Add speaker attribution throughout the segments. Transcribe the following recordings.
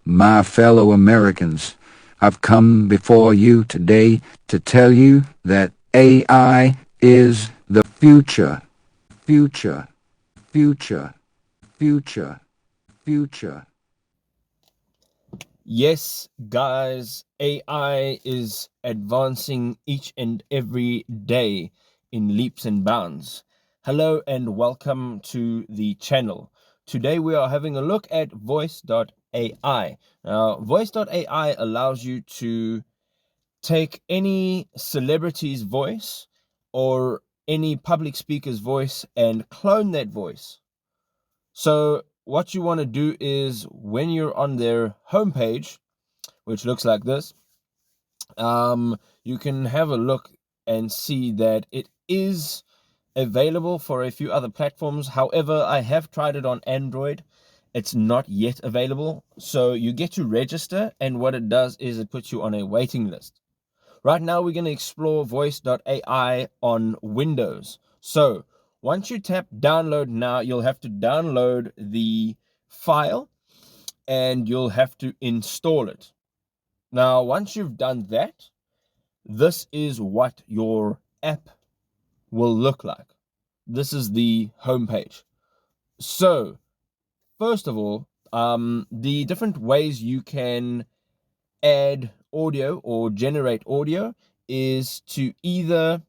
Speaker 1: My fellow Americans, I've come before you today to tell you that AI is the future, future, future, future, future.
Speaker 2: Yes, guys, AI is advancing each and every day in leaps and bounds. Hello and welcome to the channel. Today we are having a look at Voice.AI. Now, Voice.AI allows you to take any celebrity's voice or any public speaker's voice and clone that voice. So what you want to do is when you're on their homepage, which looks like this, you can have a look and see that it is available for a few other platforms. However, I have tried it on Android. It's not yet available. So you get to register, and what it does is it puts you on a waiting list. Right now, we're going to explore Voice.AI on Windows. So once you tap download now, you'll have to download the file and you'll have to install it. Now, once you've done that, this is what your app will look like. This is the homepage. So, first of all, the different ways you can add audio or generate audio is to either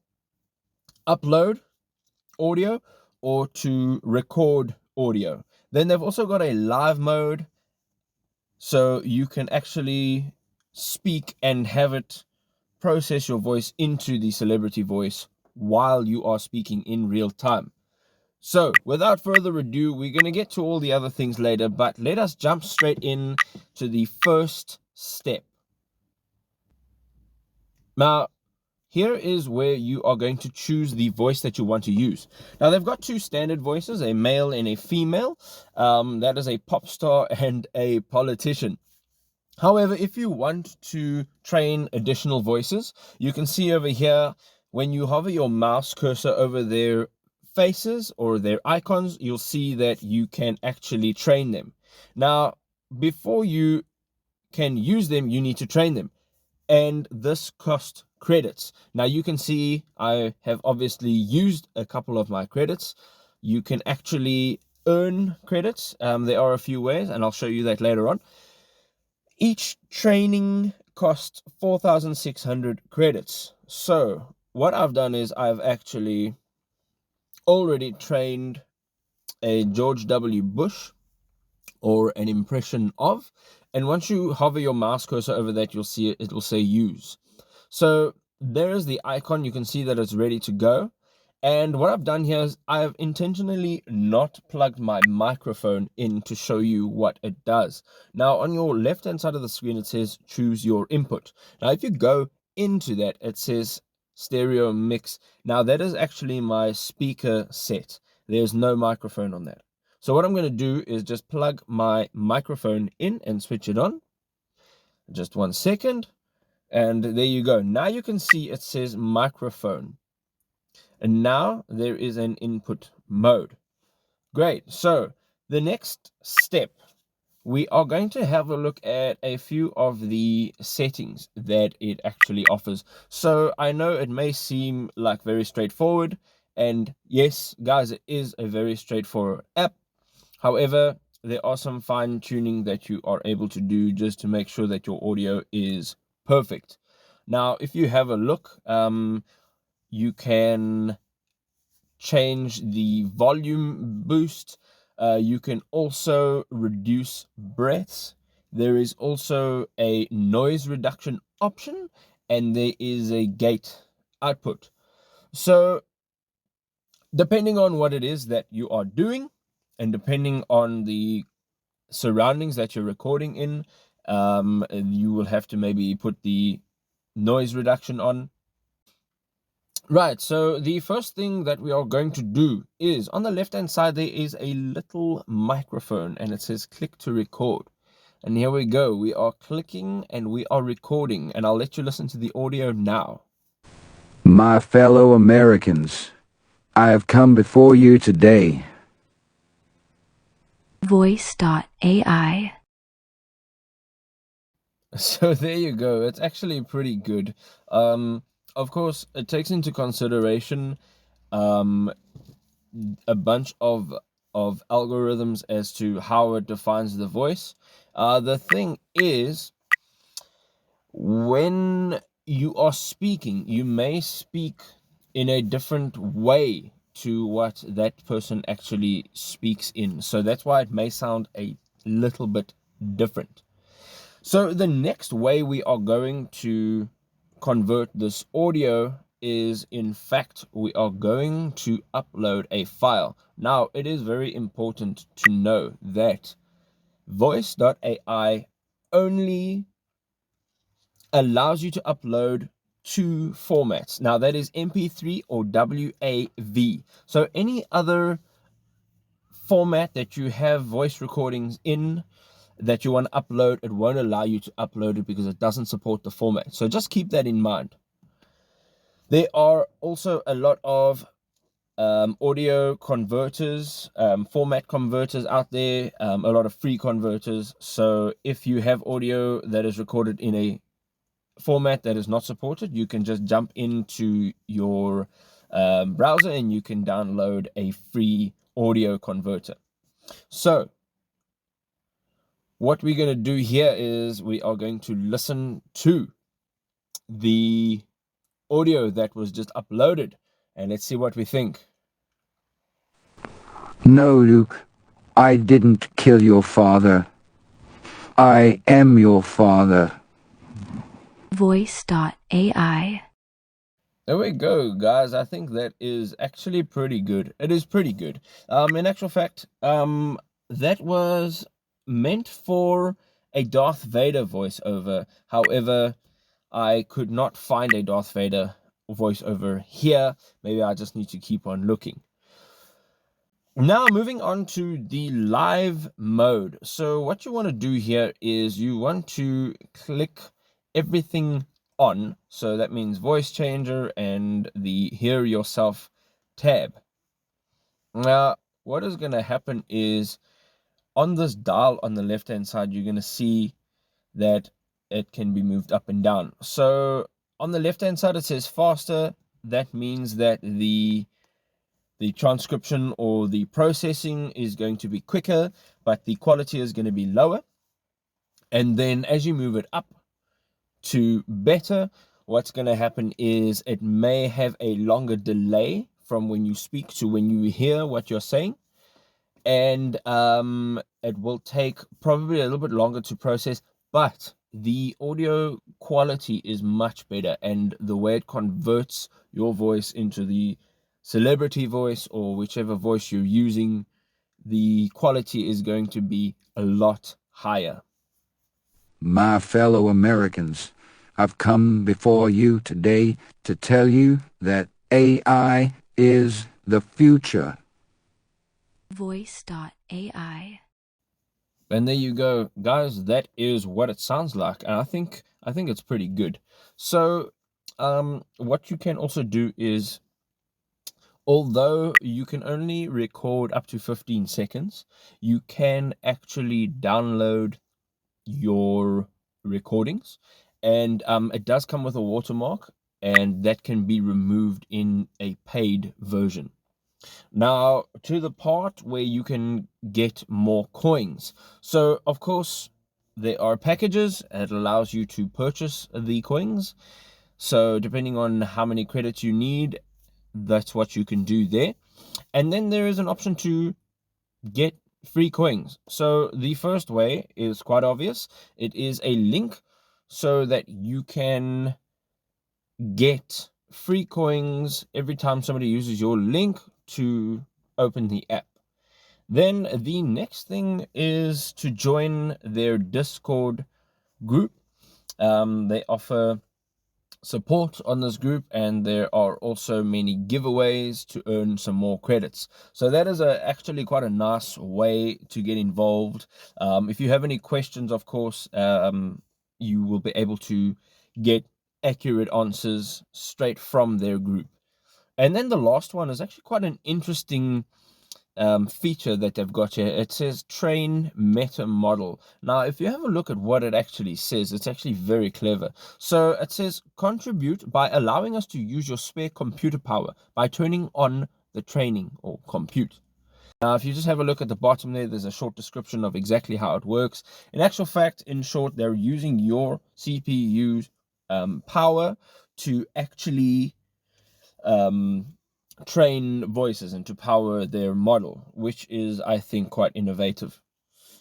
Speaker 2: upload audio or to record audio. Then they've also got a live mode, so you can actually speak and have it process your voice into the celebrity voice while you are speaking in real time. So without further ado, we're going to get to all the other things later, but let us jump straight in to the first step. Now, here is where you are going to choose the voice that you want to use. Now, they've got two standard voices, a male and a female. That is a pop star and a politician. However, if you want to train additional voices, you can see over here, when you hover your mouse cursor over their faces or their icons, you'll see that you can actually train them. Now, before you can use them, you need to train them. And this costs credits. Now you can see I have obviously used a couple of my credits. You can actually earn credits. There are a few ways, and I'll show you that later on. Each training costs 4,600 credits. So what I've done is I've actually already trained a George W. Bush or an impression of, and once you hover your mouse cursor over that, you'll see it will say use. So there is the icon. You can see that it's ready to go. And what I've done here is I've intentionally not plugged my microphone in to show you what it does. Now on your left hand side of the screen, it says choose your input. Now if you go into that, it says stereo mix. Now that is actually my speaker set. There's no microphone on that. So what I'm going to do is just plug my microphone in and switch it on. Just 1 second. And there you go. Now you can see it says microphone. And now there is an input mode. Great. So the next step, we are going to have a look at a few of the settings that it actually offers. So I know it may seem like very straightforward. And yes, guys, it is a very straightforward app. However, there are some fine tuning that you are able to do just to make sure that your audio is perfect. Now, if you have a look, you can change the volume boost. You can also reduce breaths. There is also a noise reduction option, and there is a gate output. So depending on what it is that you are doing, and depending on the surroundings that you're recording in, you will have to maybe put the noise reduction on. Right, so the first thing that we are going to do is on the left hand side there is a little microphone and it says click to record. And here we go, we are clicking and we are recording, and I'll let you listen to the audio now.
Speaker 1: My fellow Americans, I have come before you today.
Speaker 3: Voice.AI
Speaker 2: So there you go. It's actually pretty good. Of course, it takes into consideration um, a bunch of algorithms as to how it defines the voice. The thing is, when you are speaking, you may speak in a different way to what that person actually speaks in. So that's why it may sound a little bit different. So the next way we are going to convert this audio is, in fact, we are going to upload a file. Now, it is very important to know that Voice.AI only allows you to upload two formats. Now, that is MP3 or WAV. So any other format that you have voice recordings in that you want to upload, it won't allow you to upload it because it doesn't support the format. So just keep that in mind. There are also a lot of audio converters, format converters out there, a lot of free converters. So if you have audio that is recorded in a format that is not supported, you can just jump into your browser and you can download a free audio converter. So what we're going to do here is we are going to listen to the audio that was just uploaded and let's see what we think.
Speaker 1: No, Luke, I didn't kill your father. I am your father.
Speaker 3: Voice.AI.
Speaker 2: There we go, guys. I think that is actually pretty good. It is pretty good. In actual fact, that was meant for a Darth Vader voiceover. However, I could not find a Darth Vader voiceover here. Maybe I just need to keep on looking. Now, moving on to the live mode. So what you want to do here is you want to click everything on. So that means voice changer and the hear yourself tab. Now, what is going to happen is on this dial on the left hand side, you're going to see that it can be moved up and down. So on the left hand side, it says faster. That means that the transcription or the processing is going to be quicker, but the quality is going to be lower. And then as you move it up to better, what's going to happen is it may have a longer delay from when you speak to when you hear what you're saying. And it will take probably a little bit longer to process, but the audio quality is much better, and the way it converts your voice into the celebrity voice or whichever voice you're using, the quality is going to be a lot higher.
Speaker 1: My fellow Americans, I've come before you today to tell you that AI is the future.
Speaker 3: Voice.AI.
Speaker 2: And there you go, guys. That is what it sounds like, and I think it's pretty good. So what you can also do is, although you can only record up to 15 seconds, you can actually download your recordings, and it does come with a watermark, and that can be removed in a paid version. Now, to the part where you can get more coins. So, of course, there are packages that allows you to purchase the coins. So, depending on how many credits you need, that's what you can do there. And then there is an option to get free coins. So, the first way is quite obvious. It is a link so that you can get free coins every time somebody uses your link to open the app. Then the next thing is to join their Discord group. They offer support on this group, and there are also many giveaways to earn some more credits. So that is actually quite a nice way to get involved. If you have any questions, of course, you will be able to get accurate answers straight from their group. And then the last one is actually quite an interesting feature that they've got here. It says train meta model. Now, if you have a look at what it actually says, it's actually very clever. So it says contribute by allowing us to use your spare computer power by turning on the training or compute. Now, if you just have a look at the bottom there, there's a short description of exactly how it works. In actual fact, in short, they're using your CPU's power to actually train voices and to power their model, which is, I think, quite innovative.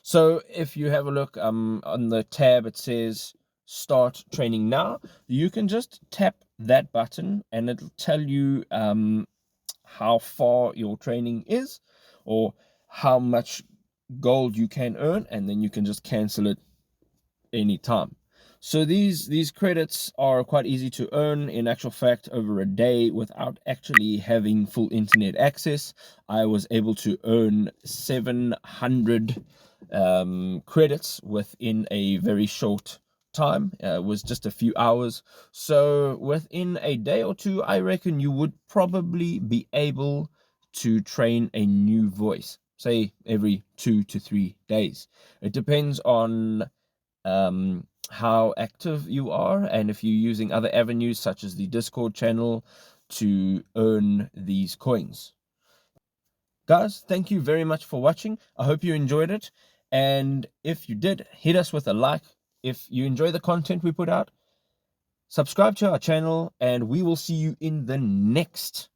Speaker 2: So if you have a look on the tab, it says start training now. You can just tap that button and it'll tell you how far your training is or how much gold you can earn, and then you can just cancel it anytime. So these credits are quite easy to earn. In actual fact, over a day without actually having full internet access, I was able to earn 700 credits within a very short time. It was just a few hours. So within a day or two, I reckon you would probably be able to train a new voice, say every 2 to 3 days. It depends on how active you are and if you're using other avenues such as the Discord channel to earn these coins. Guys, thank you very much for watching. I hope you enjoyed it, and if you did, hit us with a like. If you enjoy the content we put out, subscribe to our channel, and we will see you in the next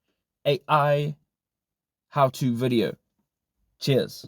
Speaker 2: AI how-to video. Cheers.